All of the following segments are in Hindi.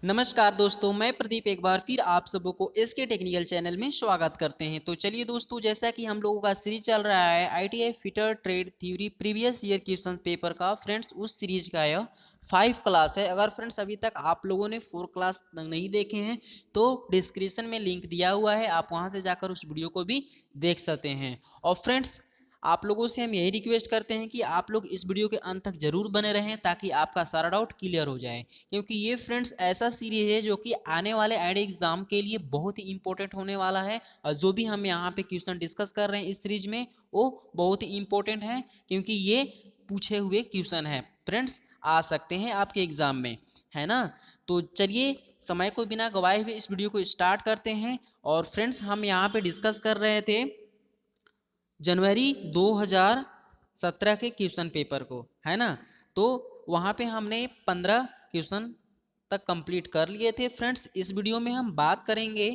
नमस्कार दोस्तों, मैं प्रदीप एक बार फिर आप सबों को इसके टेक्निकल चैनल में स्वागत करते हैं। तो चलिए दोस्तों, जैसा कि हम लोगों का सीरीज चल रहा है ITI fitter trade theory previous year question paper का, फ्रेंड्स उस सीरीज का यह 5 क्लास है। अगर फ्रेंड्स अभी तक आप लोगों ने 4 क्लास नहीं देखे हैं तो डिस्क्रिप्शन में लिंक दिया हुआ है, आप वहां से जाकर उस वीडियो को भी देख सकते हैं। और फ्रेंड्स आप लोगों से हम यही रिक्वेस्ट करते हैं कि आप लोग इस वीडियो के अंत तक जरूर बने रहें ताकि आपका सारा डाउट क्लियर हो जाए, क्योंकि ये फ्रेंड्स ऐसा सीरीज है जो कि आने वाले आईडी एग्जाम के लिए बहुत ही इंपॉर्टेंट होने वाला है। और जो भी हम यहाँ पे क्वेश्चन डिस्कस कर रहे हैं इस सीरीज में वो बहुत ही इंपॉर्टेंट है, क्योंकि ये पूछे हुए क्वेश्चन है फ्रेंड्स, आ सकते हैं आपके एग्जाम में, है ना। तो चलिए समय को बिना गवाए हुए इस वीडियो को स्टार्ट करते हैं। और फ्रेंड्स हम यहाँ पे डिस्कस कर रहे थे जनवरी 2017 के क्वेश्चन पेपर को, है ना। तो वहाँ पे हमने 15 क्वेश्चन तक कंप्लीट कर लिए थे फ्रेंड्स। इस वीडियो में हम बात करेंगे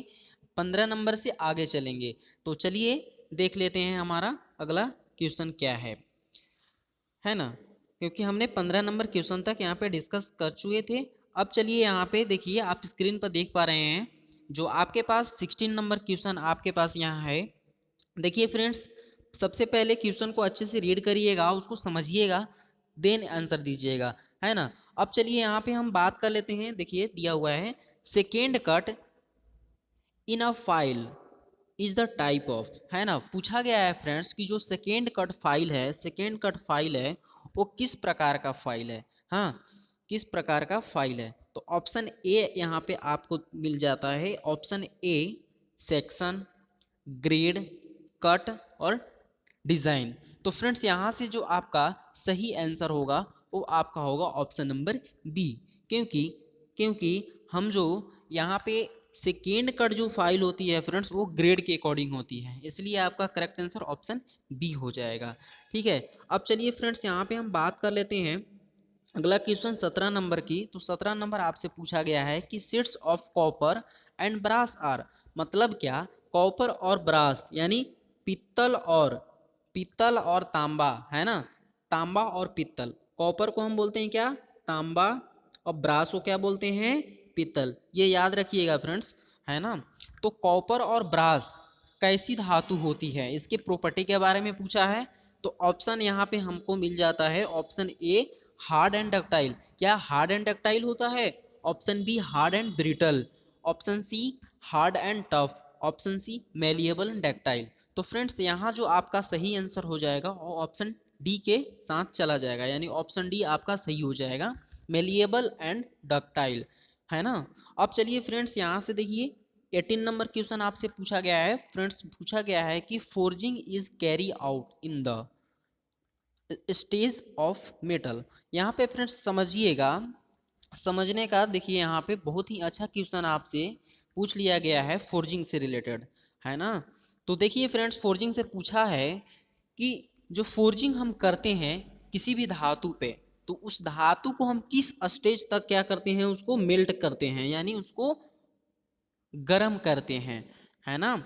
15 नंबर से आगे चलेंगे। तो चलिए देख लेते हैं हमारा अगला क्वेश्चन क्या है ना, क्योंकि हमने 15 नंबर क्वेश्चन तक यहाँ पे डिस्कस कर चुके थे। अब चलिए यहाँ पे देखिए, आप स्क्रीन पर देख पा रहे हैं जो आपके पास 16 नंबर क्वेश्चन आपके पास यहाँ है। देखिए फ्रेंड्स, सबसे पहले क्वेश्चन को अच्छे से रीड करिएगा, उसको समझिएगा, देन आंसर दीजिएगा, है ना। अब चलिए यहाँ पे हम बात कर लेते हैं। देखिए दिया हुआ है second cut in a file is the type of, है ना। पूछा गया है फ्रेंड्स कि जो सेकेंड कट फाइल है, सेकेंड कट फाइल है वो किस प्रकार का फाइल है, हाँ, किस प्रकार का फाइल है। तो ऑप्शन ए यहाँ पे आपको मिल जाता है, option A section, grade, cut और डिजाइन। तो फ्रेंड्स यहाँ से जो आपका सही आंसर होगा वो आपका होगा ऑप्शन नंबर बी, क्योंकि क्योंकि हम जो यहाँ पे सेकेंड कट जो फाइल होती है फ्रेंड्स वो ग्रेड के अकॉर्डिंग होती है, इसलिए आपका करेक्ट आंसर ऑप्शन बी हो जाएगा। ठीक है। अब चलिए फ्रेंड्स यहाँ पे हम बात कर लेते हैं अगला क्वेश्चन 17 नंबर की। तो 17 नंबर आपसे पूछा गया है कि sheets of copper and brass are, मतलब क्या, कॉपर और ब्रास यानी पित्तल और तांबा, है ना। तांबा और पित्तल, कॉपर को हम बोलते हैं क्या, तांबा, और ब्रास को क्या बोलते हैं, पित्तल। ये याद रखिएगा फ्रेंड्स, है ना। तो कॉपर और ब्रास कैसी धातु होती है, इसके प्रॉपर्टी के बारे में पूछा है। तो ऑप्शन यहाँ पे हमको मिल जाता है, option A hard and ductile, क्या हार्ड एंड डक्टाइल होता है, option B hard and brittle, option C hard and tough, option C malleable and ductile. तो फ्रेंड्स यहाँ जो आपका सही आंसर हो जाएगा वो ऑप्शन डी के साथ चला जाएगा, यानी ऑप्शन डी आपका सही हो जाएगा, मेलिएबल एंड डक्टाइल, है ना। अब चलिए फ्रेंड्स यहाँ से देखिए 18 नंबर क्वेश्चन आपसे पूछा गया है फ्रेंड्स, पूछा गया है कि forging is carry out in the stage of metal. यहाँ पे फ्रेंड्स समझिएगा, समझने का देखिए यहाँ पे बहुत ही अच्छा क्वेश्चन आपसे पूछ लिया गया है फोर्जिंग से रिलेटेड, है ना। तो देखिए फ्रेंड्स, फोर्जिंग से पूछा है कि जो फोर्जिंग हम करते हैं किसी भी धातु पे, तो उस धातु को हम किस स्टेज तक क्या करते हैं, उसको मेल्ट करते हैं, यानी उसको गर्म करते हैं, है ना।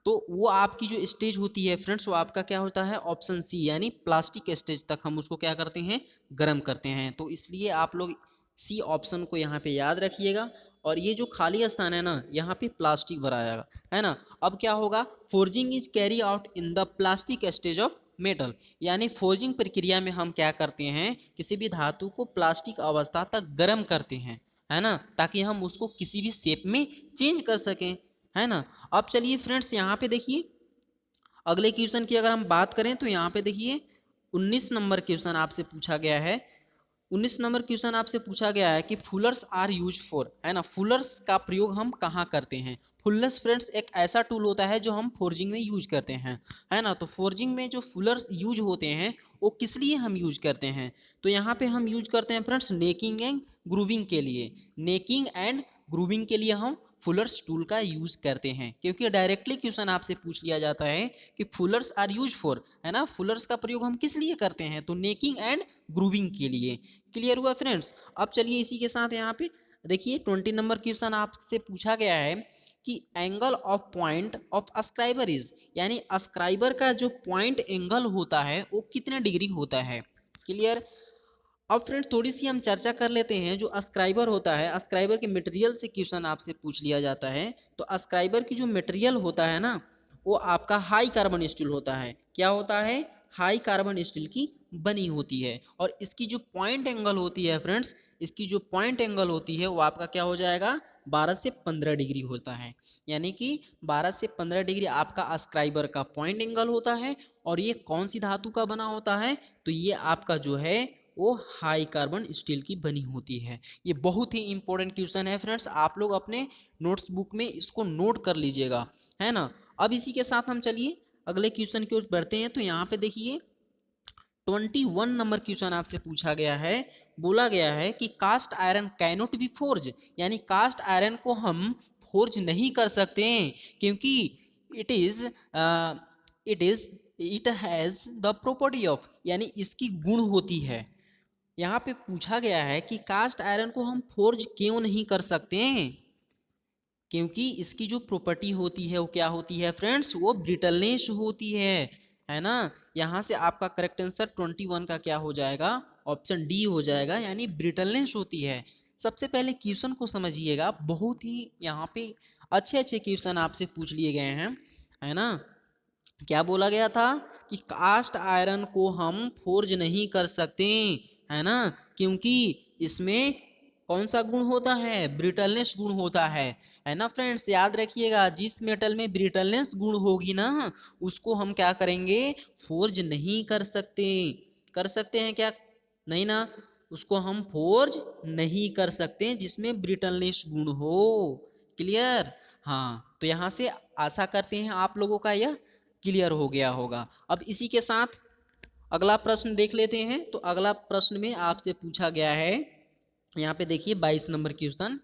तो वो आपकी जो स्टेज होती है फ्रेंड्स वो आपका क्या होता है, ऑप्शन सी, यानी प्लास्टिक स्टेज तक हम उसको क्या करते हैं, गर्म करते हैं। तो इसलिए आप लोग सी ऑप्शन को यहाँ पे याद रखिएगा। और ये जो खाली स्थान है ना, यहाँ पे प्लास्टिक भराएगा, है ना। अब क्या होगा, forging is carry out in the plastic stage of metal, यानी फोर्जिंग प्रक्रिया में हम क्या करते हैं, किसी भी धातु को प्लास्टिक अवस्था तक गर्म करते हैं, है ना, ताकि हम उसको किसी भी शेप में चेंज कर सकें, है ना। अब चलिए फ्रेंड्स यहाँ पे देखिए अगले क्वेश्चन की अगर हम बात करें तो यहाँ पे देखिए 19 नंबर क्वेश्चन आपसे पूछा गया है। 19 नंबर क्वेश्चन आपसे पूछा गया है कि फुलर्स आर यूज फॉर, है ना, फुलर्स का प्रयोग हम कहाँ करते हैं। फुलर्स फ्रेंड्स एक ऐसा टूल होता है जो हम फोर्जिंग में यूज करते हैं, है ना। तो फोर्जिंग में जो फुलर्स यूज होते हैं वो किस लिए हम यूज करते हैं, तो यहाँ पे हम यूज करते हैं फ्रेंड्स नेकिंग एंड ग्रूविंग के लिए, नेकिंग एंड ग्रूविंग के लिए हम फुलर्स टूल का यूज करते हैं, क्योंकि डायरेक्टली क्वेश्चन आपसे पूछ लिया जाता है कि फुलर्स आर यूज फॉर, है ना, फुलर्स का प्रयोग हम किस लिए करते हैं, तो नेकिंग एंड ग्रूविंग के लिए। क्लियर हुआ फ्रेंड्स। अब चलिए इसी के साथ यहाँ पे देखिए 20 नंबर क्वेश्चन आपसे पूछा गया है कि angle of point of a scriber is, यानी अस्क्राइबर का जो पॉइंट एंगल होता है वो कितने डिग्री होता है। क्लियर। अब फ्रेंड्स थोड़ी सी हम चर्चा कर लेते हैं। जो अस्क्राइबर होता है, अस्क्राइबर के मटेरियल से क्वेश्चन आपसे पूछ लिया जाता है। तो अस्क्राइबर की जो मटेरियल होता है ना, वो आपका हाई कार्बन स्टील होता है। क्या होता है? हाई कार्बन स्टील की बनी होती है। और इसकी जो पॉइंट एंगल होती है फ्रेंड्स, इसकी जो पॉइंट एंगल होती है वो आपका क्या हो जाएगा? 12 से 15 डिग्री होता है। यानी कि 12 से 15 डिग्री आपका अस्क्राइबर का पॉइंट एंगल होता है। और ये कौन सी धातु का बना होता है? तो ये आपका जो है वो हाई कार्बन स्टील की बनी होती है। ये बहुत ही इंपॉर्टेंट क्वेश्चन है फ्रेंड्स, आप लोग अपने नोट्स बुक में इसको नोट कर लीजिएगा, है ना। अब इसी के साथ हम चलिए अगले क्वेश्चन की ओर बढ़ते हैं। तो यहाँ पे देखिए 21 नंबर क्वेश्चन आपसे पूछा गया है। बोला गया है कि cast iron cannot be forge, यानी कास्ट आयरन को हम फोर्ज नहीं कर सकते हैं क्योंकि it is it is it has the property of, यानी इसकी गुण होती है। यहाँ पे पूछा गया है कि कास्ट आयरन को हम फोर्ज क्यों नहीं कर सकते हैं? क्योंकि इसकी जो प्रॉपर्टी होती है वो क्या होती है फ्रेंड्स? वो ब्रिटलनेस होती है ना। यहाँ से आपका करेक्ट आंसर 21 का क्या हो जाएगा? ऑप्शन डी हो जाएगा, यानी ब्रिटलनेस होती है। सबसे पहले क्वेश्चन को समझिएगा, बहुत ही यहाँ पे अच्छे अच्छे क्वेश्चन आपसे पूछ लिए गए हैं, है ना। क्या बोला गया था कि कास्ट आयरन को हम फोर्ज नहीं कर सकते, है ना, क्योंकि इसमें कौन सा गुण होता है? ब्रिटलनेस गुण होता है ना फ्रेंड्स। याद रखिएगा, जिस मेटल में ब्रिटलनेस गुण होगी ना, उसको हम क्या करेंगे? फोर्ज नहीं कर सकते। कर सकते हैं क्या? नहीं ना, उसको हम फोर्ज नहीं कर सकते जिसमें ब्रिटलनेस गुण हो। क्लियर? हाँ, तो यहाँ से आशा करते हैं आप लोगों का यह क्लियर हो गया होगा। अब इसी के साथ अगला प्रश्न देख लेते हैं। तो अगला प्रश्न में आपसे पूछा गया है, यहाँ पे देखिए 22 number question,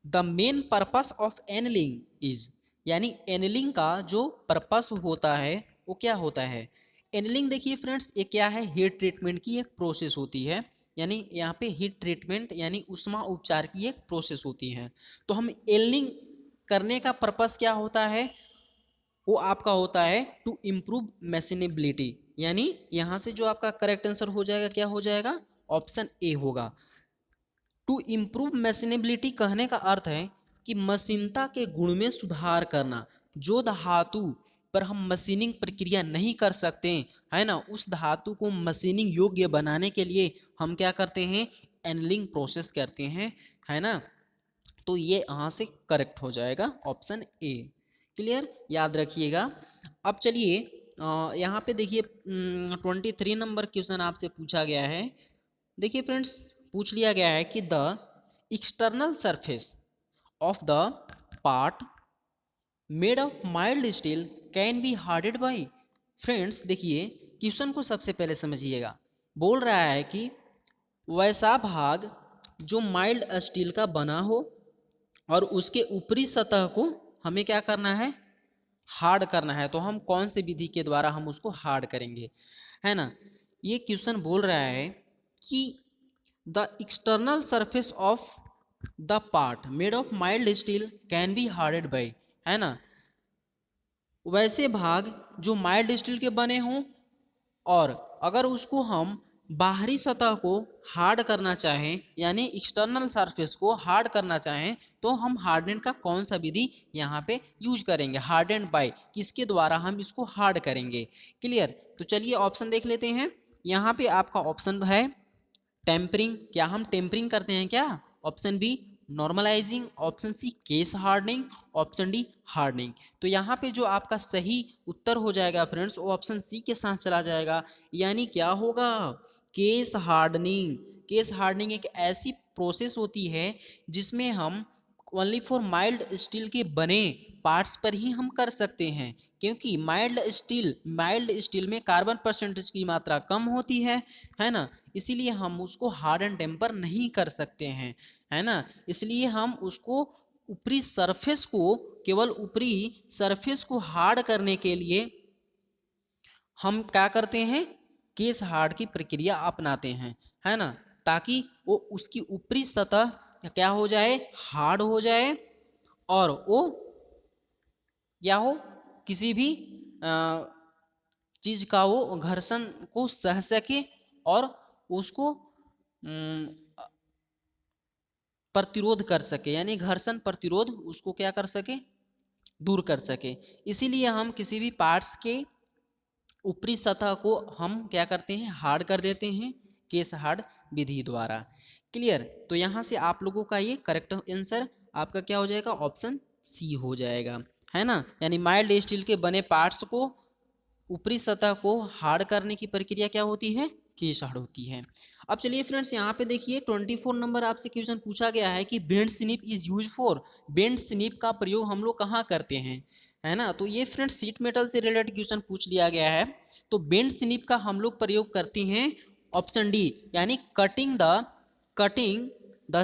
the main purpose of annealing is, यानी एनलिंग का जो पर्पस होता है वो क्या होता है? एनलिंग देखिए फ्रेंड्स, ये क्या है? हीट ट्रीटमेंट की एक प्रोसेस होती है। यानी यहाँ पे हीट ट्रीटमेंट यानी उष्मा उपचार की एक प्रोसेस होती है। तो हम एनलिंग करने का पर्पस क्या होता है? वो आपका होता है टू इम्प्रूव मैसिनेबिलिटी। यानी यहां से जो आपका करेक्ट आंसर हो जाएगा क्या हो जाएगा? ऑप्शन ए होगा। टू इम्प्रूव मैसिनेबिलिटी कहने का अर्थ है कि मशीनता के गुण में सुधार करना। जो धातु पर हम मशीनिंग प्रक्रिया नहीं कर सकते, है ना, उस धातु को मशीनिंग योग्य बनाने के लिए हम क्या करते हैं? एनलिंग प्रोसेस करते हैं, है ना। तो ये यहाँ से करेक्ट हो जाएगा ऑप्शन ए। क्लियर? याद रखिएगा। अब चलिए यहाँ पे देखिए 23 नंबर क्वेश्चन आपसे पूछा गया है। देखिए फ्रेंड्स, पूछ लिया गया है कि the external surface of the part made of mild steel can be hardened by. Friends देखिए, क्वेश्चन को सबसे पहले समझिएगा। बोल रहा है कि वैसा भाग जो माइल्ड स्टील का बना हो और उसके ऊपरी सतह को हमें क्या करना है? हार्ड करना है। तो हम कौन से विधि के द्वारा हम उसको हार्ड करेंगे, है ना। ये क्वेश्चन बोल रहा है कि the external surface of the part made of mild steel can be hardened by, है ना। वैसे भाग जो माइल्ड स्टील के बने हों और अगर उसको हम बाहरी सतह को हार्ड करना चाहें, यानी एक्सटर्नल सरफेस को हार्ड करना चाहें, तो हम हार्डनेट का कौन सा विधि यहाँ पे यूज करेंगे? हार्डन बाय, किसके द्वारा हम इसको हार्ड करेंगे? क्लियर? तो चलिए ऑप्शन देख लेते हैं। यहाँ पे आपका ऑप्शन है टेम्परिंग। क्या हम टेम्परिंग करते हैं क्या? Option B normalising, option C case hardening, option D hardening. तो यहाँ पे जो आपका सही उत्तर हो जाएगा फ्रेंड्स, वो ऑप्शन सी के साथ चला जाएगा। यानी क्या होगा? Case hardening. केस हार्डनिंग एक ऐसी प्रोसेस होती है जिसमें हम ओनली फॉर माइल्ड स्टील के बने पार्ट्स पर ही हम कर सकते हैं, क्योंकि माइल्ड स्टील में कार्बन परसेंटेज की मात्रा कम होती है ना। इसीलिए हम उसको हार्ड एंड टेम्पर नहीं कर सकते हैं, है ना। इसलिए हम उसको ऊपरी सरफेस को, केवल ऊपरी सरफेस को हार्ड करने के लिए हम क्या करते हैं? केस हार्ड की प्रक्रिया अपनाते हैं, है ना, ताकि वो उसकी ऊपरी सतह क्या हो जाए? हार्ड हो जाए और वो क्या हो? किसी भी चीज का वो घर्षण को सह सके और उसको प्रतिरोध कर सके, यानी घर्षण प्रतिरोध उसको क्या कर सके, दूर कर सके। इसीलिए हम किसी भी पार्ट्स के ऊपरी सतह को हम क्या करते हैं, हार्ड कर देते हैं केस हार्ड विधि द्वारा। क्लियर। तो यहाँ से आप लोगों का ये करेक्ट आंसर आपका क्या हो जाएगा, ऑप्शन सी हो जाएगा, है ना। यानी माइल्ड स्टील के बने पार्ट्स को ऊपरी सतह को हार्ड करने की प्रक्रिया क्या होती है, केस हार्ड होती है। अब चलिए फ्रेंड्स यहाँ पे देखिए 24 नंबर आपसे क्वेश्चन पूछा गया है कि bend snip is use for, bend snip का प्रयोग हम लोग कहाँ करते हैं, है ना। तो ये फ्रेंड्स सीट मेटल से रिलेटेड क्वेश्चन पूछ लिया गया है। तो बेंड स्निप का हम लोग प्रयोग करते हैं ऑप्शन डी, यानी cutting the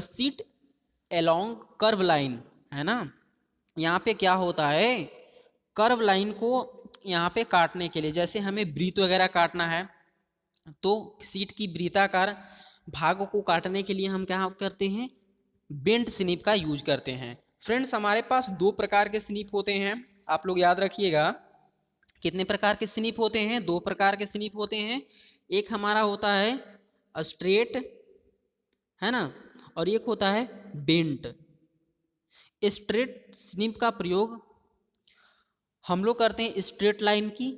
seat along curve line, है ना। यहाँ पे क्या होता है, कर्व लाइन को यहाँ पे काटने के लिए, जैसे हमें वृत्त वगैरह काटना है तो सीट की वृत्ताकार भागों को काटने के लिए हम क्या करते हैं, बेंट स्निप का यूज करते हैं। फ्रेंड्स हमारे पास दो प्रकार के स्निप होते हैं, आप लोग याद रखिएगा। कितने प्रकार के स्निप होते हैं, दो प्रकार के स्निप होते हैं। एक हमारा होता है स्ट्रेट, है ना, और एक होता है बेंट। स्ट्रेट स्निप का प्रयोग हम लोग करते हैं स्ट्रेट लाइन की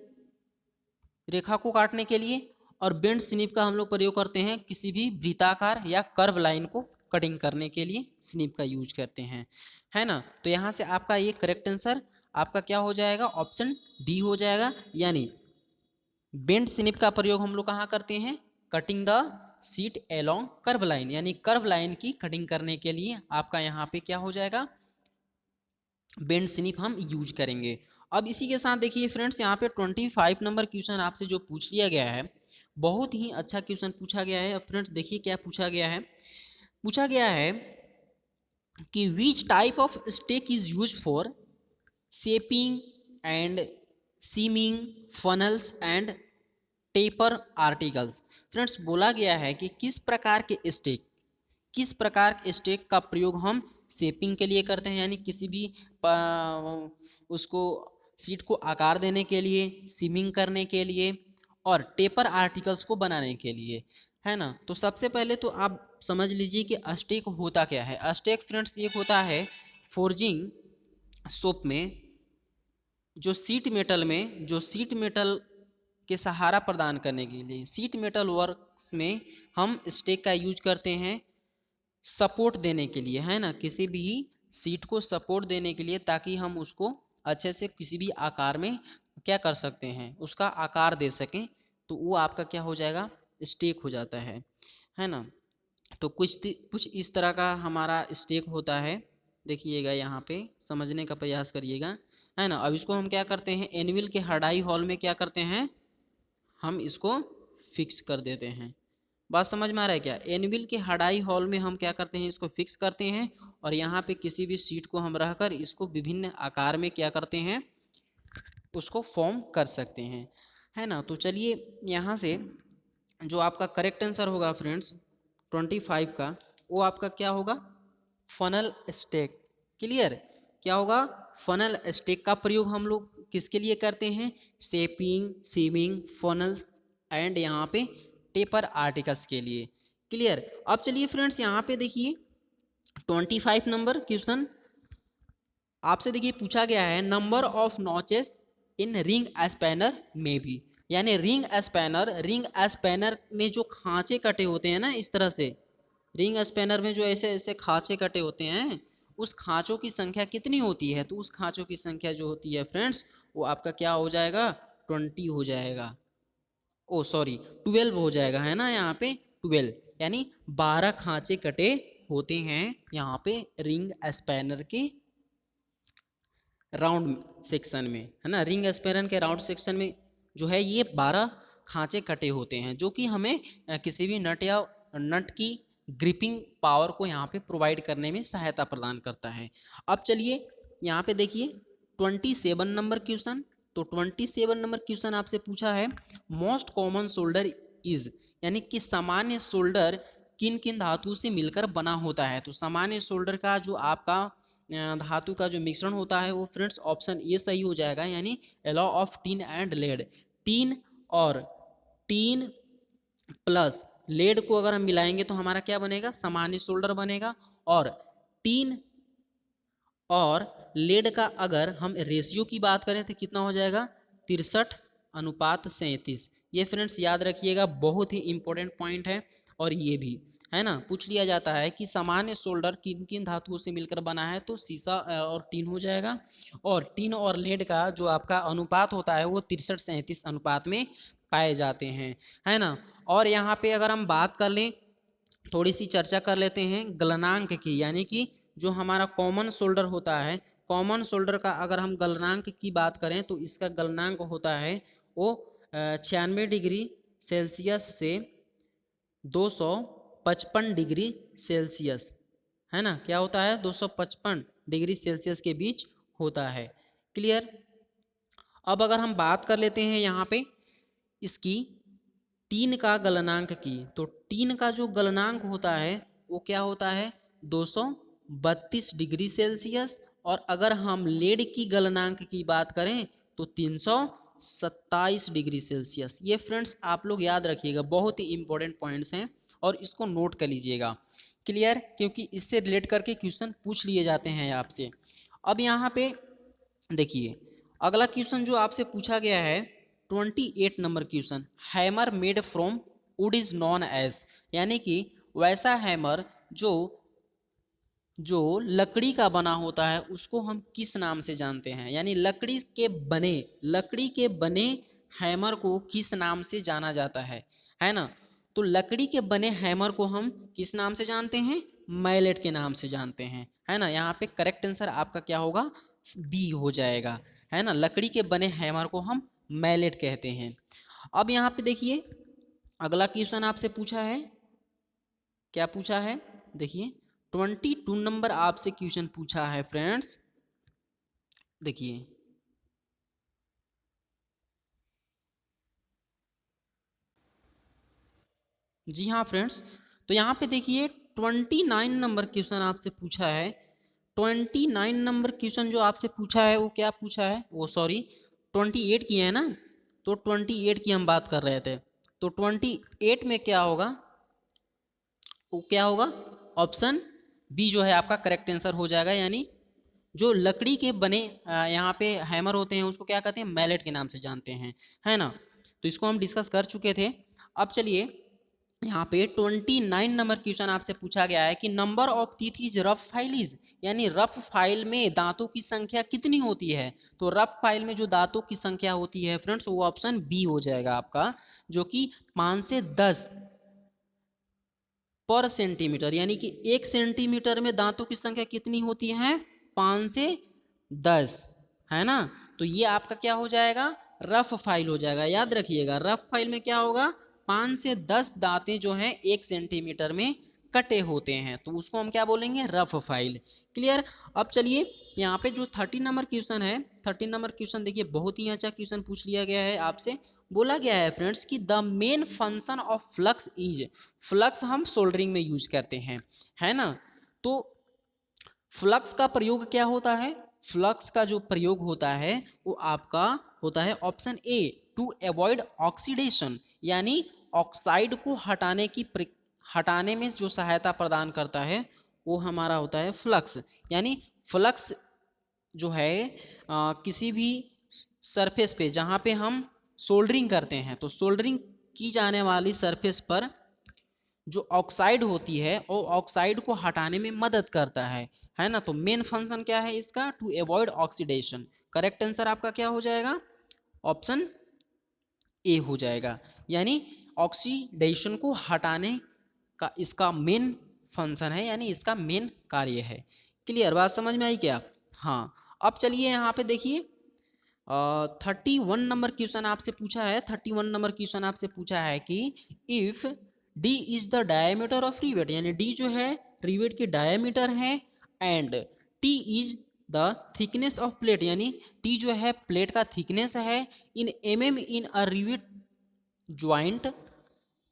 रेखा को काटने के लिए, और बेंड स्निप का हम लोग प्रयोग करते हैं किसी भी वृत्ताकार या कर्व लाइन को कटिंग करने के लिए स्निप का यूज करते हैं, है ना। तो यहाँ से आपका ये करेक्ट आंसर आपका क्या हो जाएगा, ऑप्शन डी हो जाएगा। यानी बेंड स्निप का प्रयोग हम लोग कहाँ करते हैं, cutting the seat along curve line, यानी कर्व लाइन की कटिंग करने के लिए आपका यहाँ पे क्या हो जाएगा, बेंड स्निप हम यूज करेंगे। अब इसी के साथ देखिए फ्रेंड्स यहाँ पे 25 नंबर क्वेश्चन आपसे जो पूछ लिया गया है, बहुत ही अच्छा क्वेश्चन पूछा गया है। अब फ्रेंड्स देखिए क्या पूछा गया है, पूछा गया है कि which type of stake is use for shaping and seaming funnels and taper articles. Friends बोला गया है कि किस प्रकार के स्टेक का प्रयोग हम शेपिंग के लिए करते हैं, यानी किसी भी उसको सीट को आकार देने के लिए, सीमिंग करने के लिए, और टेपर आर्टिकल्स को बनाने के लिए, है ना। तो सबसे पहले तो आप समझ लीजिए कि अस्टेक होता क्या है। अस्टेक फ्रेंड्स एक होता है फोर्जिंग शॉप में जो सीट मेटल के सहारा प्रदान करने के लिए, सीट मेटल वर्क में हम स्टेक का यूज करते हैं सपोर्ट देने के लिए, है ना, किसी भी सीट को सपोर्ट देने के लिए, ताकि हम उसको अच्छे से किसी भी आकार में क्या कर सकते हैं, उसका आकार दे सकें। तो वो आपका क्या हो जाएगा, स्टेक हो जाता है ना। तो कुछ इस तरह का हमारा स्टेक होता है, देखिएगा यहाँ पे समझने का प्रयास करिएगा, है ना। अब इसको हम क्या करते हैं, एनविल के हडाई हॉल में क्या करते हैं, हम इसको फिक्स कर देते हैं। बात समझ में आ रहा है क्या, एनविल के हडाई हॉल में हम क्या करते हैं, इसको फिक्स करते हैं, और यहाँ पे किसी भी सीट को हम रहकर इसको विभिन्न आकार में क्या करते हैं, उसको फॉर्म कर सकते हैं, है ना। तो चलिए यहाँ से जो आपका करेक्ट आंसर होगा फ्रेंड्स 25 का, वो आपका क्या होगा, फनल स्टेक। क्लियर, क्या होगा, फनल स्टेक का प्रयोग हम लोग किसके लिए करते हैं, शेपिंग, सीमिंग, फनल्स एंड यहाँ पे टेपर आर्टिकल्स के लिए। क्लियर। अब चलिए फ्रेंड्स यहाँ पे देखिए 25 नंबर क्वेश्चन आपसे देखिए पूछा गया है, number of notches in ring spanner में भी, यानी रिंग स्पैनर में जो खांचे कटे होते हैं ना, इस तरह से रिंग स्पैनर में जो ऐसे ऐसे खांचे कटे होते हैं, उस खांचों की संख्या कितनी होती है, तो उस खांचों की संख्या जो होती है फ्रेंड्स, वो आपका क्या हो जाएगा, 20 हो जाएगा, ओ सॉरी 12 हो जाएगा, है ना, यहाँ पे 12, यानी 12 खांचे कटे होते हैं यहाँ पे रिंग स्पैनर के राउंड सेक्शन में, है ना। रिंग स्पैनर के राउंड सेक्शन में जो है ये 12 खांचे कटे होते हैं, जो कि हमें किसी भी नट की ग्रिपिंग पावर को यहाँ पे प्रोवाइड करने में सहायता प्रदान करता है। अब चलिए यहाँ पे देखिए 27 नंबर क्वेश्चन, तो 27 नंबर क्वेश्चन आपसे पूछा है, मोस्ट कॉमन शोल्डर इज, यानी कि सामान्य शोल्डर किन किन धातु से मिलकर बना होता है। तो सामान्य शोल्डर का जो आपका धातु का जो मिश्रण होता है वो फ्रेंड्स ऑप्शन ए सही हो जाएगा, यानी alloy of tin and lead, tin और टीन प्लस लेड को अगर हम मिलाएंगे तो हमारा क्या बनेगा, सामान्य शोल्डर बनेगा। और टीन और लेड का अगर हम रेशियो की बात करें तो कितना हो जाएगा, 63:37। ये फ्रेंड्स याद रखिएगा, बहुत ही इंपॉर्टेंट पॉइंट है। और ये भी है ना, पूछ लिया जाता है कि सामान्य शोल्डर किन किन धातुओं से मिलकर बना है, तो सीसा और टीन हो जाएगा। और टीन और लेड का जो आपका अनुपात होता है वो 63:37 अनुपात में पाए जाते हैं, है ना। और यहाँ पे अगर हम बात कर लें, थोड़ी सी चर्चा कर लेते हैं गलनांक की, यानी कि जो हमारा कॉमन शोल्डर होता है, कॉमन शोल्डर का अगर हम गलनांक की बात करें तो इसका गलनांक होता है वो 96 डिग्री सेल्सियस से 255 डिग्री सेल्सियस, है ना। क्या होता है, 255 डिग्री सेल्सियस के बीच होता है। क्लियर। अब अगर हम बात कर लेते हैं यहाँ पे इसकी टीन का गलनांक की, तो टीन का जो गलनांक होता है वो क्या होता है, 232 डिग्री सेल्सियस। और अगर हम लेड की गलनांक की बात करें तो 327 डिग्री सेल्सियस। ये फ्रेंड्स आप लोग याद रखिएगा, बहुत ही इंपॉर्टेंट पॉइंट्स हैं और इसको नोट कर लीजिएगा। क्लियर, क्योंकि इससे रिलेट करके क्वेश्चन पूछ लिए जाते हैं आपसे। अब यहाँ पे देखिए अगला क्वेश्चन जो आपसे पूछा गया है 28 number question, hammer made from wood is known as, यानी कि वैसा हैमर जो जो लकड़ी का बना होता है उसको हम किस नाम से जानते हैं, यानी लकड़ी के बने हैमर को किस नाम से जाना जाता है ना। तो लकड़ी के बने हैमर को हम किस नाम से जानते हैं, मैलेट के नाम से जानते हैं, है ना। यहाँ पे करेक्ट आंसर आपका क्या होगा, बी हो जाएगा, है ना। लकड़ी के बने हैमर को हम मैलेट कहते हैं। अब यहाँ पे देखिए अगला क्वेश्चन आपसे पूछा है, क्या पूछा है, देखिए 22 नंबर आपसे क्वेश्चन पूछा है फ्रेंड्स। देखिए जी हाँ फ्रेंड्स, तो यहाँ पे देखिए 29 नंबर क्वेश्चन आपसे पूछा है। 29 नंबर क्वेश्चन जो आपसे पूछा है वो क्या पूछा है, वो सॉरी 28 की है ना, तो 28 की हम बात कर रहे थे। तो 28 में क्या होगा, वो क्या होगा, ऑप्शन बी जो है आपका करेक्ट आंसर हो जाएगा। यानी जो लकड़ी के बने यहाँ पे हैमर होते हैं उसको क्या कहते हैं, मैलेट के नाम से जानते हैं, है ना। तो इसको हम डिस्कस कर चुके थे। अब चलिए यहाँ पे 29 नंबर क्वेश्चन आपसे पूछा गया है कि number of teeth is rough file is, यानी रफ फाइल में दांतों की संख्या कितनी होती है। तो रफ फाइल में जो दांतों की संख्या होती है फ्रेंड्स वो ऑप्शन बी हो जाएगा आपका, जो कि 5 से 10 पर सेंटीमीटर, यानी कि 1 सेंटीमीटर में दांतों की संख्या कितनी होती है, 5 से 10, है ना। तो ये आपका क्या हो जाएगा, रफ फाइल हो जाएगा। याद रखिएगा रफ फाइल में क्या होगा, 5 से 10 दांतें जो हैं 1 सेंटीमीटर में कटे होते हैं, तो उसको हम क्या बोलेंगे, रफ फाइल। क्लियर। अब चलिए यहाँ पे जो 30 नंबर क्वेश्चन है, 30 नंबर क्वेश्चन देखिए बहुत ही अच्छा क्वेश्चन पूछ लिया गया है आपसे। बोला गया है फ्रेंड्स कि the main function of flux is, flux हम सोल्डरिंग में यूज करते हैं, है ना। तो फ्लक्स का प्रयोग क्या होता है, फ्लक्स का जो प्रयोग होता है वो आपका होता है option A, to avoid oxidation, यानी ऑक्साइड को हटाने में जो सहायता प्रदान करता है वो हमारा होता है फ्लक्स। यानी फ्लक्स जो है किसी भी सरफेस पे जहाँ पे हम सोल्डरिंग करते हैं, तो सोल्डरिंग की जाने वाली सरफेस पर जो ऑक्साइड होती है वो ऑक्साइड को हटाने में मदद करता है ना। तो मेन फंक्शन क्या है इसका, to avoid oxidation. Correct answer आपका क्या हो जाएगा, ऑप्शन ए हो जाएगा। यानी ऑक्सीडेशन को हटाने का इसका मेन फंक्शन है, यानी इसका मेन कार्य है। क्लियर, बात समझ में आई क्या। हाँ, अब चलिए यहाँ पे देखिए 31 नंबर क्वेश्चन आपसे पूछा है। 31 नंबर क्वेश्चन आपसे पूछा है कि if D is the diameter of rivet, यानी डी जो है रिवेट की डायमीटर है, and T is the thickness of plate, यानी टी जो है प्लेट का थिकनेस है, इन mm in a rivet joint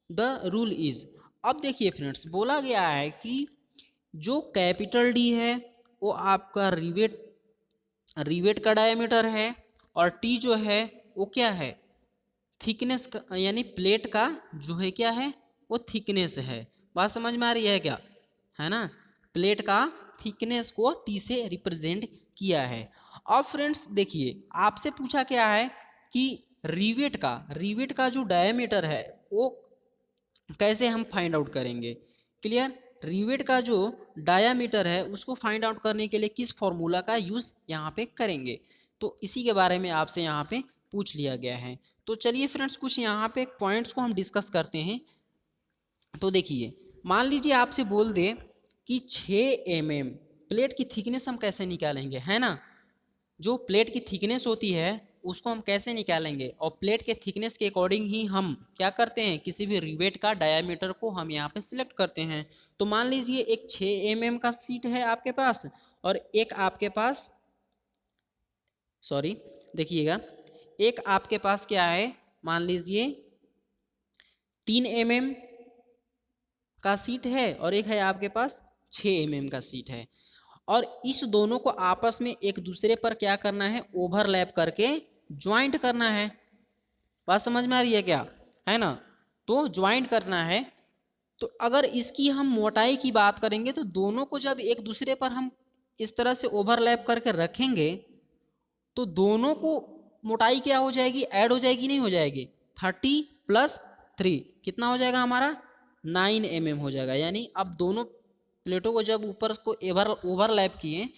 the rule is. अब देखिए फ्रेंड्स बोला गया है कि जो कैपिटल डी है वो आपका रिवेट का डायमीटर है, और टी जो है वो क्या है, थिकनेस का, यानी प्लेट का जो है क्या है, वो थिकनेस है। बात समझ में आ रही है क्या, है ना। प्लेट का थिकनेस को टी से रिप्रेजेंट किया है। अब फ्रेंड्स देखिए आपसे पूछा क्या है कि रिवेट का जो डायमीटर है वो कैसे हम फाइंड आउट करेंगे। क्लियर। रिवेट का जो डायामीटर है उसको फाइंड आउट करने के लिए किस फॉर्मूला का यूज यहाँ पे करेंगे, तो इसी के बारे में आपसे यहाँ पे पूछ लिया गया है। तो चलिए फ्रेंड्स कुछ यहाँ पे पॉइंट्स को हम डिस्कस करते हैं। तो देखिए मान लीजिए आपसे बोल दे कि 6 mm प्लेट की थिकनेस हम कैसे निकालेंगे, है ना। जो प्लेट की थिकनेस होती है उसको हम कैसे निकालेंगे, और प्लेट के थिकनेस के अकॉर्डिंग ही हम क्या करते हैं, किसी भी रिवेट का डायमीटर को हम यहाँ पे सिलेक्ट करते हैं। तो मान लीजिए एक 6 mm का सीट है आपके पास, और एक आपके पास सॉरी देखिएगा, एक आपके पास क्या है, मान लीजिए 3 mm का सीट है, और एक है आपके पास 6 mm का सीट है। और इस दोनों को आपस में एक दूसरे पर क्या करना है, ओवरलैप करके ज्वाइंट करना है। बात समझ में आ रही है क्या, है ना। तो ज्वाइंट करना है। तो अगर इसकी हम मोटाई की बात करेंगे तो दोनों को जब एक दूसरे पर हम इस तरह से ओवरलैप करके रखेंगे तो दोनों को मोटाई क्या हो जाएगी, ऐड हो जाएगी, नहीं हो जाएगी। 30+3 कितना हो जाएगा हमारा, 9 mm हो जाएगा। यानी अब दोनों प्लेटों को जब ऊपर को ओवरलैप किए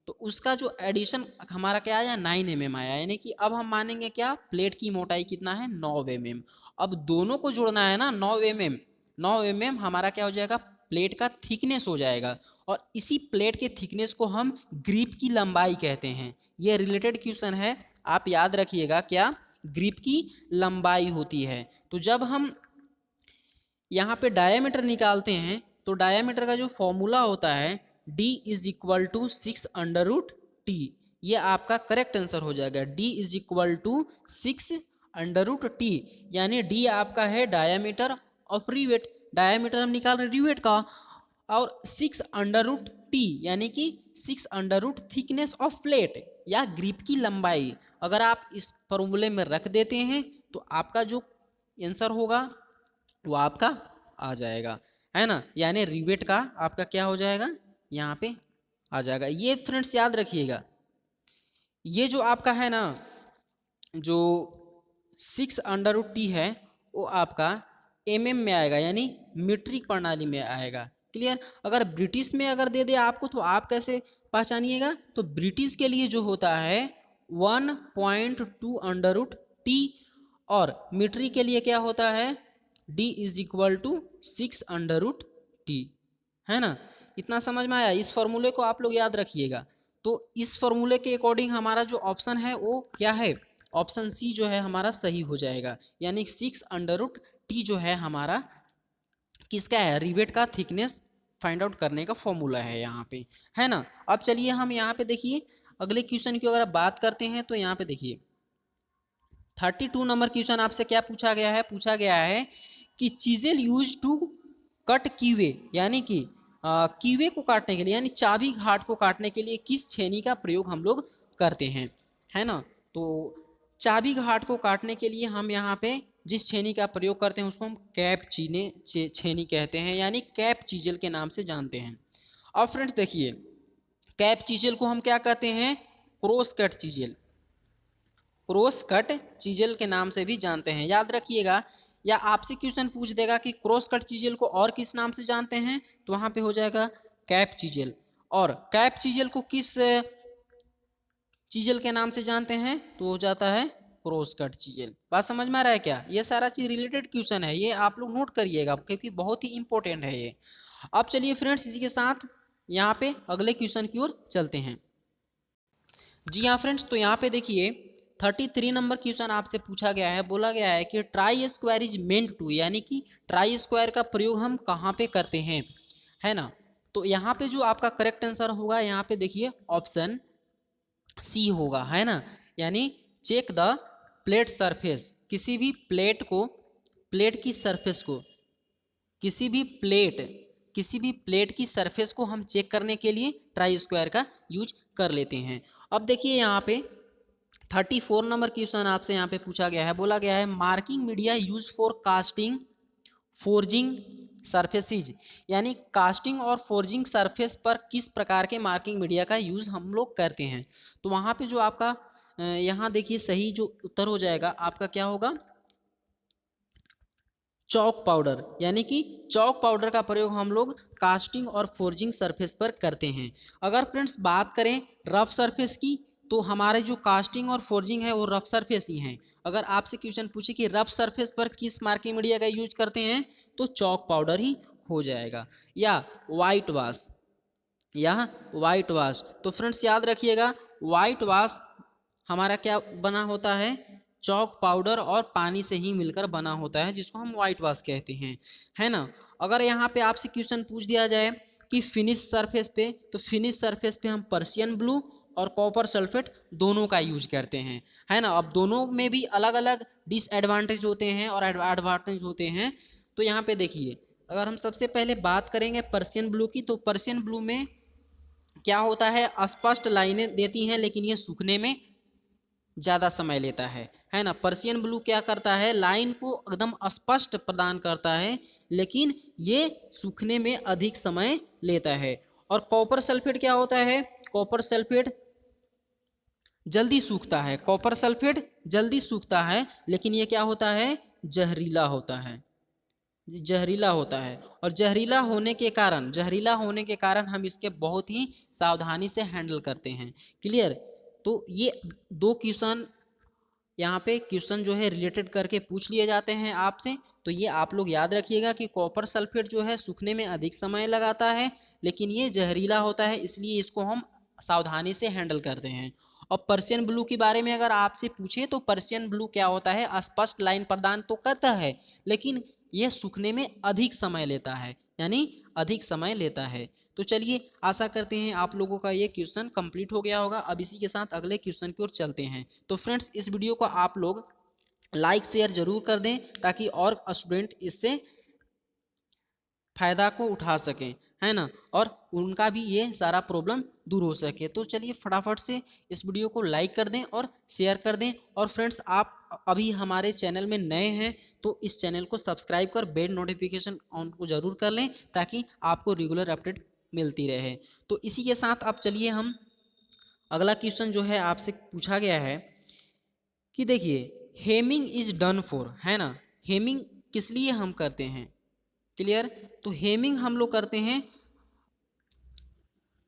तो उसका जो एडिशन हमारा क्या आया, 9 mm आया। यानी कि अब हम मानेंगे क्या, प्लेट की मोटाई कितना है, 9 mm। अब दोनों को जोड़ना है ना, 9 mm हमारा क्या हो जाएगा, प्लेट का थिकनेस हो जाएगा। और इसी प्लेट के थिकनेस को हम ग्रिप की लंबाई कहते हैं। ये रिलेटेड क्वेश्चन है, आप याद रखिएगा क्या, ग्रिप की लंबाई होती है। तो जब हम यहाँ पे डायमीटर निकालते हैं तो डायमीटर का जो फॉर्मूला होता है D = 6√T। ये आपका करेक्ट आंसर हो जाएगा। D = 6√T, यानी D आपका है डायमीटर ऑफ रिवेट, डायमीटर हम निकाल रहे रिवेट का, और 6√T यानी कि 6 थिकनेस ऑफ प्लेट या ग्रिप की लंबाई। अगर आप इस फॉर्मूले में रख देते हैं तो आपका जो आंसर होगा वो आपका आ जाएगा, है ना। यानी रिवेट का आपका क्या हो जाएगा, यहाँ पे आ जाएगा। ये फ्रेंड्स याद रखिएगा, ये जो आपका है ना, जो 6√T है वो आपका mm में आएगा, यानी मीट्रिक प्रणाली में आएगा। क्लियर। अगर ब्रिटिश में अगर दे दे आपको तो आप कैसे पहचानिएगा, तो ब्रिटिश के लिए जो होता है 1.2√T, और मीट्रिक के लिए क्या होता है, D = 6√T, है ना। इतना समझ में आया। इस फॉर्मूले को आप लोग याद रखिएगा। तो इस फॉर्मूले के अकॉर्डिंग हमारा जो ऑप्शन है वो क्या है, ऑप्शन सी जो है हमारा सही हो जाएगा। यानी 6√T जो है हमारा किसका है, रिवेट का थिकनेस फाइंड आउट करने का फॉर्मूला है यहाँ पे, है ना। अब चलिए हम यहाँ पे देखिए अगले क्वेश्चन की अगर आप बात करते हैं तो यहाँ पे देखिए 32 नंबर क्वेश्चन आपसे क्या पूछा गया है, पूछा गया है कि चीजेल यूज टू कट कीवे, यानी कि कीवे को काटने के लिए, यानी चाबी घाट को काटने के लिए किस छेनी का प्रयोग हम लोग करते हैं, है ना। तो चाबी घाट को काटने के लिए हम यहाँ पे जिस छेनी का प्रयोग करते हैं उसको हम कैप छेनी कहते हैं, यानी कैप चीजल के नाम से जानते हैं। अब फ्रेंड्स देखिए कैप चीजल को हम क्या कहते हैं, cross cut chisel, cross cut chisel के नाम से भी जानते हैं, याद रखिएगा। या आपसे क्वेश्चन पूछ देगा कि क्रॉस कट चीजल को और किस नाम से जानते हैं, तो वहां पे हो जाएगा कैप चीजल। और कैप चीजल को किस चीजल के नाम से जानते हैं, तो हो जाता है क्रॉस कट चीजल। बात समझ में आ रहा है क्या, ये सारा चीज रिलेटेड क्वेश्चन है, ये आप लोग नोट करिएगा क्योंकि बहुत ही इंपॉर्टेंट है ये। अब चलिए फ्रेंड्स इसी के साथ यहाँ पे अगले क्वेश्चन की ओर चलते हैं। जी हाँ फ्रेंड्स, तो यहाँ पे देखिए 33 नंबर क्वेश्चन आपसे पूछा गया है, बोला गया है कि try square is meant to, यानी कि ट्राई स्क्वायर का प्रयोग हम कहाँ पे करते हैं, है ना। तो यहाँ पे जो आपका करेक्ट आंसर होगा यहाँ पे देखिए ऑप्शन सी होगा, है ना। यानी चेक द प्लेट सरफेस, किसी भी प्लेट को, प्लेट की सरफेस को, किसी भी प्लेट की सरफेस को हम चेक करने के लिए ट्राई स्क्वायर का यूज कर लेते हैं। अब देखिए यहाँ पे 34 नंबर क्वेश्चन आपसे यहाँ पे पूछा गया है, बोला गया है marking media use for casting forging surfaces, यानी कास्टिंग और फोर्जिंग सरफेस पर किस प्रकार के मार्किंग मीडिया का यूज हम लोग करते हैं। तो वहां पे जो आपका यहाँ देखिए सही जो उत्तर हो जाएगा आपका क्या होगा, चौक पाउडर, यानी कि चौक पाउडर का प्रयोग हम लोग कास्टिंग और फोर्जिंग सरफेस पर करते हैं। अगर फ्रेंड्स बात करें रफ सरफेस की, तो हमारे जो कास्टिंग और फोर्जिंग है वो रफ सरफेस ही हैं। अगर आपसे क्वेश्चन पूछे कि रफ सरफेस पर किस मार्किंग मीडिया का यूज करते हैं, तो चौक पाउडर ही हो जाएगा। या वाइट वाश, या वाइट वाश, तो फ्रेंड्स याद रखिएगा वाइट वाश हमारा क्या बना होता है, चौक पाउडर और पानी से ही मिलकर बना होता है, जिसको हम व्हाइट वाश कहते हैं, है ना। अगर यहाँ पे आपसे क्वेश्चन पूछ दिया जाए कि फिनिश सरफेस पे, तो फिनिश सरफेस पे हम पर्शियन ब्लू और कॉपर सल्फेट दोनों का यूज करते हैं, है ना। अब दोनों में भी अलग अलग डिसएडवांटेज होते हैं और एडवांटेज होते हैं। तो यहाँ पे देखिए, अगर हम सबसे पहले बात करेंगे पर्शियन ब्लू की, तो पर्शियन ब्लू में क्या होता है, स्पष्ट लाइनें देती हैं, लेकिन ये सूखने में ज़्यादा समय लेता है ना। पर्शियन ब्लू क्या करता है, लाइन को एकदम स्पष्ट प्रदान करता है, लेकिन ये सूखने में अधिक समय लेता है। और कॉपर सल्फेट क्या होता है, कॉपर सल्फेट जल्दी सूखता है, कॉपर सल्फेट जल्दी सूखता है, लेकिन ये क्या होता है, जहरीला होता है, जहरीला होता है। और जहरीला होने के कारण हम इसके बहुत ही सावधानी से हैंडल करते हैं। क्लियर। तो ये दो क्वेश्चन यहाँ पे क्वेश्चन जो है रिलेटेड करके पूछ लिए जाते हैं आपसे। तो ये आप लोग याद रखिएगा कि कॉपर सल्फेट जो है सूखने में अधिक समय लगाता है, लेकिन ये जहरीला होता है, इसलिए इसको हम सावधानी से हैंडल करते हैं। और पर्शियन ब्लू के बारे में अगर आपसे पूछे, तो पर्शियन ब्लू क्या होता है, स्पष्ट लाइन प्रदान तो करता है, लेकिन यह सूखने में अधिक समय लेता है, यानी अधिक समय लेता है। तो चलिए आशा करते हैं आप लोगों का ये क्वेश्चन कंप्लीट हो गया होगा। अब इसी के साथ अगले क्वेश्चन की ओर चलते हैं। तो फ्रेंड्स इस वीडियो को आप लोग लाइक शेयर जरूर कर दें, ताकि और स्टूडेंट इससे फायदा को उठा सकें, है ना, और उनका भी ये सारा प्रॉब्लम दूर हो सके। तो चलिए फटाफट से इस वीडियो को लाइक कर दें और शेयर कर दें। और फ्रेंड्स आप अभी हमारे चैनल में नए हैं, तो इस चैनल को सब्सक्राइब कर बेल नोटिफिकेशन ऑन को जरूर कर लें, ताकि आपको रेगुलर अपडेट मिलती रहे। तो इसी के साथ आप चलिए हम अगला क्वेश्चन जो है आपसे पूछा गया है कि देखिए, हेमिंग इज डन फॉर, है ना, हेमिंग किस लिए हम करते हैं। क्लियर। तो हेमिंग हम लोग करते हैं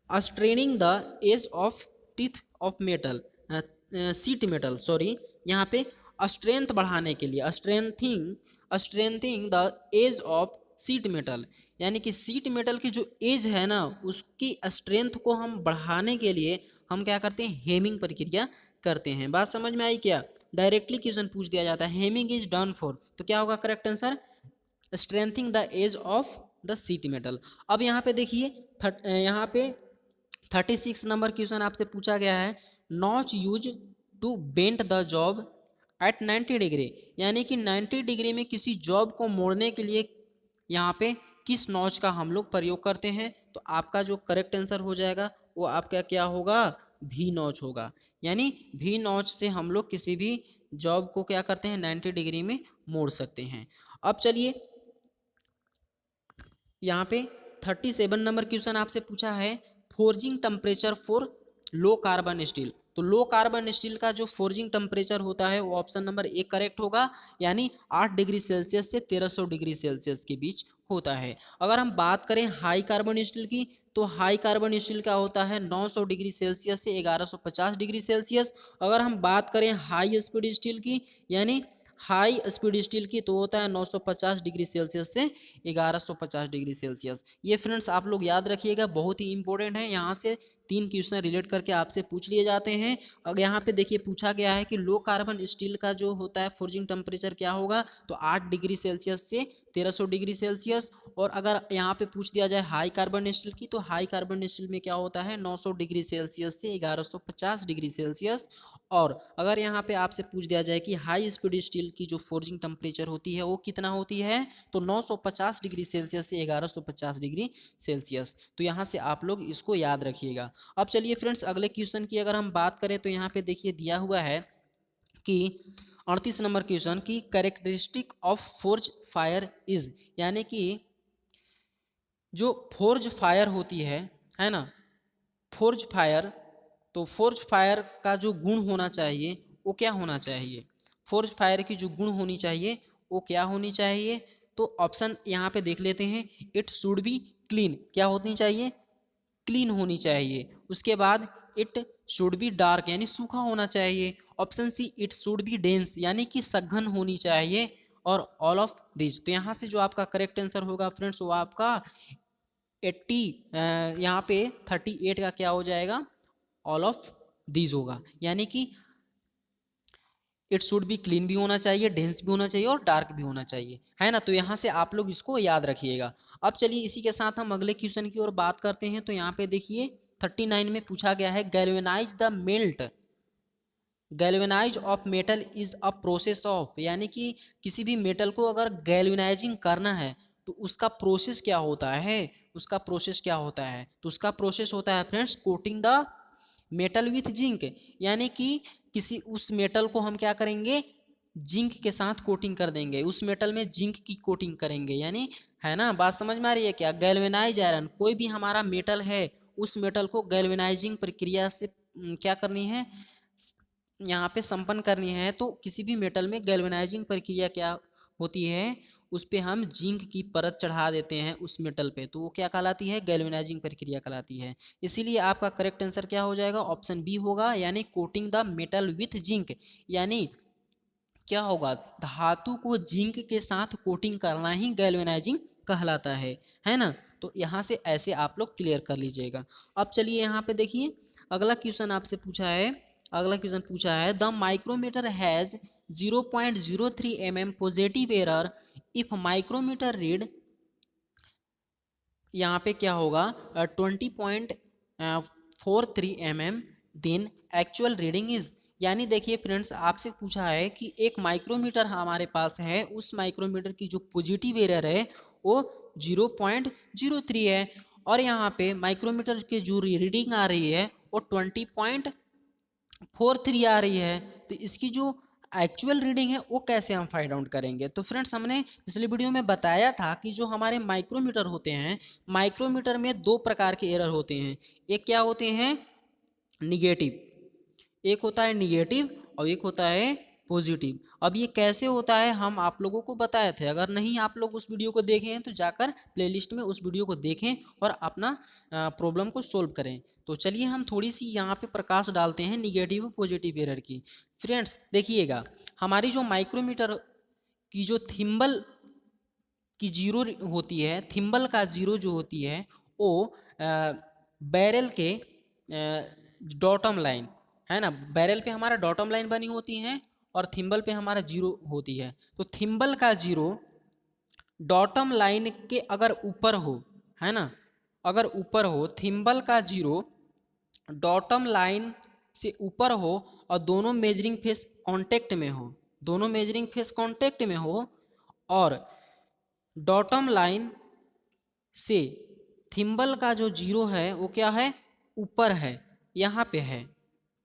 strengthening the edge of teeth of metal, sheet metal, sorry, यहाँ पे स्ट्रेंथ बढ़ाने के लिए, strengthening the edge of sheet metal, यानी कि सीट मेटल की जो एज है ना, उसकी स्ट्रेंथ को हम बढ़ाने के लिए हम क्या करते हैं, हेमिंग प्रक्रिया करते हैं। बात समझ में आई क्या। डायरेक्टली क्वेश्चन पूछ दिया जाता है, हेमिंग इज डन फॉर, तो क्या होगा correct answer, strengthening the edge of the sheet metal. अब यहाँ पे देखिए, यहाँ पे 36 नंबर क्वेश्चन आपसे पूछा गया है, notch use to bent the job at 90 degree, यानी कि 90 डिग्री में किसी जॉब को मोड़ने के लिए यहाँ पे किस नॉच का हम लोग प्रयोग करते हैं। तो आपका जो करेक्ट आंसर हो जाएगा वो आपका क्या होगा, भी नॉच होगा, यानी भी नॉच से हम लोग किसी भी जॉब को क्या करते हैं, 90 डिग्री में मोड़ सकते हैं। अब चलिए यहाँ पे 37 नंबर क्वेश्चन आपसे पूछा है, forging temperature for low carbon steel. तो लो कार्बन स्टील का जो फोर्जिंग टेम्परेचर होता है वो ऑप्शन नंबर 1 करेक्ट होगा, यानी 8 डिग्री सेल्सियस से 1300 डिग्री सेल्सियस के बीच होता है। अगर हम बात करें हाई कार्बन स्टील की, तो हाई कार्बन स्टील का होता है 900 डिग्री सेल्सियस से 1150 डिग्री सेल्सियस। अगर हम बात करें हाई स्पीड स्टील की, यानी हाई स्पीड स्टील की, तो होता है 950 डिग्री सेल्सियस से 1150 डिग्री सेल्सियस। ये फ्रेंड्स आप लोग याद रखिएगा, बहुत ही इंपॉर्टेंट है, यहाँ से 3 क्वेश्चन रिलेट करके आपसे पूछ लिए जाते हैं। और यहाँ पे देखिए पूछा गया है कि लो कार्बन स्टील का जो होता है फोर्जिंग टेम्परेचर क्या होगा, तो 8 डिग्री सेल्सियस से 1300 डिग्री सेल्सियस। और अगर यहाँ पे पूछ दिया जाए हाई कार्बन स्टील की, तो हाई कार्बन स्टील में क्या होता है, 900 डिग्री सेल्सियस से 1150 डिग्री सेल्सियस। और अगर यहाँ पे आपसे पूछ दिया जाए कि हाई स्पीड स्टील की जो फोर्जिंग टेम्परेचर होती है वो कितना होती है, तो 950 डिग्री सेल्सियस से 1150 डिग्री सेल्सियस। तो यहाँ से आप लोग इसको याद रखिएगा। अब चलिए फ्रेंड्स अगले क्वेश्चन की अगर हम बात करें, तो यहाँ पे देखिए दिया हुआ है कि 38 नंबर क्वेश्चन की characteristic of forge fire is, यानी कि जो फोर्ज फायर होती है ना, फोर्ज फायर, तो फोर्ज फायर का जो गुण होना चाहिए वो क्या होना चाहिए, फोर्ज फायर की जो गुण होनी चाहिए वो क्या होनी चाहिए। तो ऑप्शन यहाँ पे देख लेते हैं। इट शुड बी क्लीन, क्या होनी चाहिए, क्लीन होनी चाहिए। उसके बाद इट शुड बी डार्क, यानी सूखा होना चाहिए। Option see it should be dense, यानी कि सघन होनी चाहिए। और ऑल ऑफ दिस, तो यहाँ से जो आपका करेक्ट आंसर होगा फ्रेंड्स वो आपका 80, यहाँ पे 38 का क्या हो जाएगा, ऑल ऑफ दीज होगा। यानी कि इट शुड बी क्लीन भी होना चाहिए, डेंस भी होना चाहिए और डार्क भी होना चाहिए, है ना। तो यहाँ से आप लोग इसको याद रखिएगा। अब चलिए इसी के साथ हम अगले क्वेश्चन की ओर बात करते हैं। तो यहाँ पे देखिए 39 में पूछा गया है, galvanise the melt, galvanise of metal is a process of, यानी कि किसी भी मेटल को अगर गैल्वेनाइजिंग करना है तो उसका प्रोसेस क्या होता है, उसका प्रोसेस क्या होता है, तो उसका प्रोसेस होता है friends coating the metal with zinc, यानी कि किसी उस मेटल को हम क्या करेंगे, जिंक के साथ कोटिंग कर देंगे, उस मेटल में जिंक की कोटिंग करेंगे, यानी, है ना, बात समझ में आ रही है क्या। गैल्वेनाइज आयरन, कोई भी हमारा मेटल है उस मेटल को गैल्वेनाइजिंग प्रक्रिया से क्या करनी है, यहाँ पे संपन्न करनी है। तो किसी भी मेटल में गैल्वेनाइजिंग प्रक्रिया क्या होती है, उस पे हम जिंक की परत चढ़ा देते हैं उस मेटल पे, तो वो क्या कहलाती है, गैल्वेनाइजिंग प्रक्रिया कहलाती है। इसीलिए आपका करेक्ट आंसर क्या हो जाएगा, ऑप्शन बी होगा, यानी coating the metal with zinc, यानी क्या होगा, धातु को जिंक के साथ कोटिंग करना ही गैल्वेनाइजिंग कहलाता है ना। तो यहाँ से ऐसे आप लोग क्लियर कर लीजिएगा। अब चलिए यहाँ पे देखिए अगला क्वेश्चन आपसे पूछा है, अगला क्वेश्चन पूछा है the micrometer has 0.03 mm positive error if micrometer read, यहाँ पे क्या होगा 20.43 mm, then actual reading is, यानी देखिए फ्रेंड्स आपसे पूछा है कि एक माइक्रोमीटर हमारे पास है, उस माइक्रोमीटर की जो पॉजिटिव एरर है वो 0.03 है, और यहाँ पे माइक्रोमीटर की जो रीडिंग आ रही है वो 20.43 आ रही है। तो इसकी जो एक्चुअल रीडिंग है वो कैसे हम फाइंड आउट करेंगे। तो फ्रेंड्स हमने पिछले वीडियो में बताया था कि जो हमारे माइक्रोमीटर होते हैं, माइक्रोमीटर में दो प्रकार के एरर होते हैं, एक क्या होते हैं, निगेटिव, एक होता है निगेटिव और एक होता है पॉजिटिव। अब ये कैसे होता है हम आप लोगों को बताए थे, अगर नहीं आप लोग उस वीडियो को देखे हैं तो जाकर प्लेलिस्ट में उस वीडियो को देखें और अपना प्रॉब्लम को सोल्व करें। तो चलिए हम थोड़ी सी यहाँ पे प्रकाश डालते हैं निगेटिव और पॉजिटिव एरर की। फ्रेंड्स देखिएगा हमारी जो माइक्रोमीटर की जो थिम्बल की जीरो होती है, थिम्बल का जीरो जो होती है वो बैरल के डॉटम लाइन, है ना, बैरल पे हमारा डॉटम लाइन बनी होती है और थिम्बल पे हमारा जीरो होती है। तो थिम्बल का जीरो डॉटम लाइन के अगर ऊपर हो, है ना, अगर ऊपर हो थिम्बल का जीरो डॉटम लाइन से ऊपर हो और दोनों मेजरिंग फेस कांटेक्ट में हो, दोनों मेजरिंग फेस कांटेक्ट में हो और डॉटम लाइन से थिम्बल का जो जीरो है वो क्या है, ऊपर है, यहाँ पे है।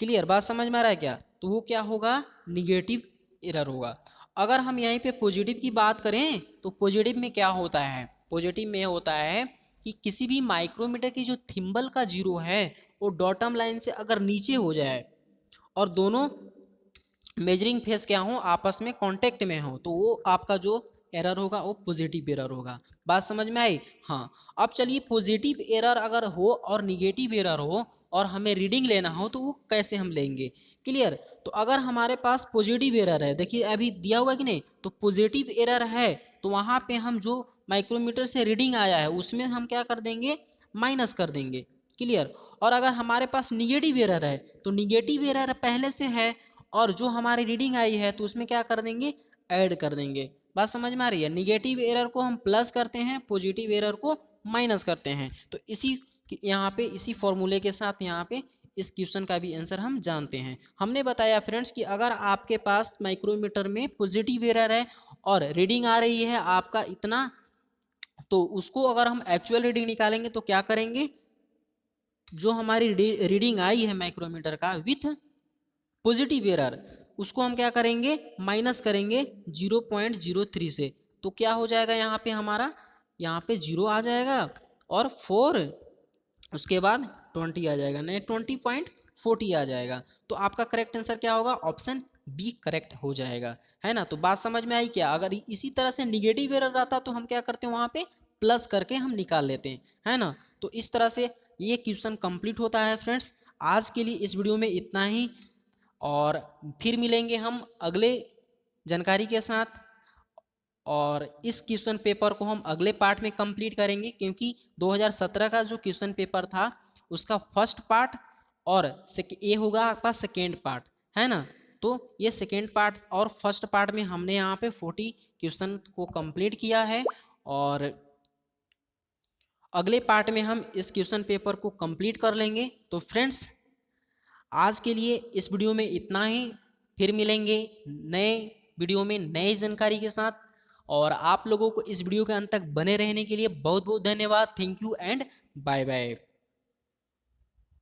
क्लियर, बात समझ में आ रहा है क्या। तो वो क्या होगा, निगेटिव एरर होगा। अगर हम यहीं पे पॉजिटिव की बात करें तो पॉजिटिव में क्या होता है, पॉजिटिव में होता है कि किसी भी माइक्रोमीटर की जो थिम्बल का जीरो है वो डॉटम लाइन से अगर नीचे हो जाए और दोनों मेजरिंग फेस क्या हो, आपस में कांटेक्ट में हो, तो वो आपका जो एरर होगा वो पॉजिटिव एरर होगा। बात समझ में आई। हाँ, अब चलिए पॉजिटिव एरर अगर हो और निगेटिव एरर हो और हमें रीडिंग लेना हो तो वो कैसे हम लेंगे। क्लियर, तो अगर हमारे पास पॉजिटिव एरर है, देखिए अभी दिया हुआ कि नहीं, तो पॉजिटिव एरर है तो वहाँ पे हम जो माइक्रोमीटर से रीडिंग आया है उसमें हम क्या कर देंगे, माइनस कर देंगे। क्लियर, और अगर हमारे पास निगेटिव एरर है तो निगेटिव एरर पहले से है और जो हमारी रीडिंग आई है तो उसमें क्या कर देंगे, ऐड कर देंगे। बात समझ में आ रही है, निगेटिव एरर को हम प्लस करते हैं, पॉजिटिव एरर को माइनस करते हैं। तो इसी यहाँ पे इसी फॉर्मूले के साथ यहाँ पे इस क्वेश्चन का भी आंसर हम जानते हैं। हमने बताया फ्रेंड्स कि अगर आपके पास माइक्रोमीटर में पॉजिटिव एरर है और रीडिंग आ रही है आपका इतना, तो उसको अगर हम एक्चुअल रीडिंग निकालेंगे तो क्या करेंगे, जो हमारी रीडिंग आई है माइक्रोमीटर का विथ पॉजिटिव एरर, उसको हम क्या करेंगे, माइनस करेंगे 0.03 से, तो क्या हो जाएगा यहाँ पे हमारा, यहाँ पे 0 आ जाएगा और 4 उसके बाद 20 आ जाएगा, नहीं 20.40 आ जाएगा। तो आपका करेक्ट आंसर क्या होगा, ऑप्शन बी करेक्ट हो जाएगा, है ना। तो बात समझ में आई क्या। अगर इसी तरह से निगेटिव एरर रहता तो हम क्या करते हैं, वहां पे प्लस करके हम निकाल लेते हैं, है ना। तो इस तरह से ये क्वेश्चन कंप्लीट होता है फ्रेंड्स। आज के लिए इस वीडियो में इतना ही, और फिर मिलेंगे हम अगले जानकारी के साथ, और इस क्वेश्चन पेपर को हम अगले पार्ट में कंप्लीट करेंगे, क्योंकि 2017 का जो क्वेश्चन पेपर था उसका फर्स्ट पार्ट और ये होगा आपका सेकेंड पार्ट, है ना। तो ये सेकेंड पार्ट और फर्स्ट पार्ट में हमने यहाँ पे 40 क्वेश्चन को कंप्लीट किया है, और अगले पार्ट में हम इस क्वेश्चन पेपर को कंप्लीट कर लेंगे। तो फ्रेंड्स आज के लिए इस वीडियो में इतना ही, फिर मिलेंगे नए वीडियो में नई जानकारी के साथ। और आप लोगों को इस वीडियो के अंत तक बने रहने के लिए बहुत बहुत धन्यवाद। Thank you and bye bye.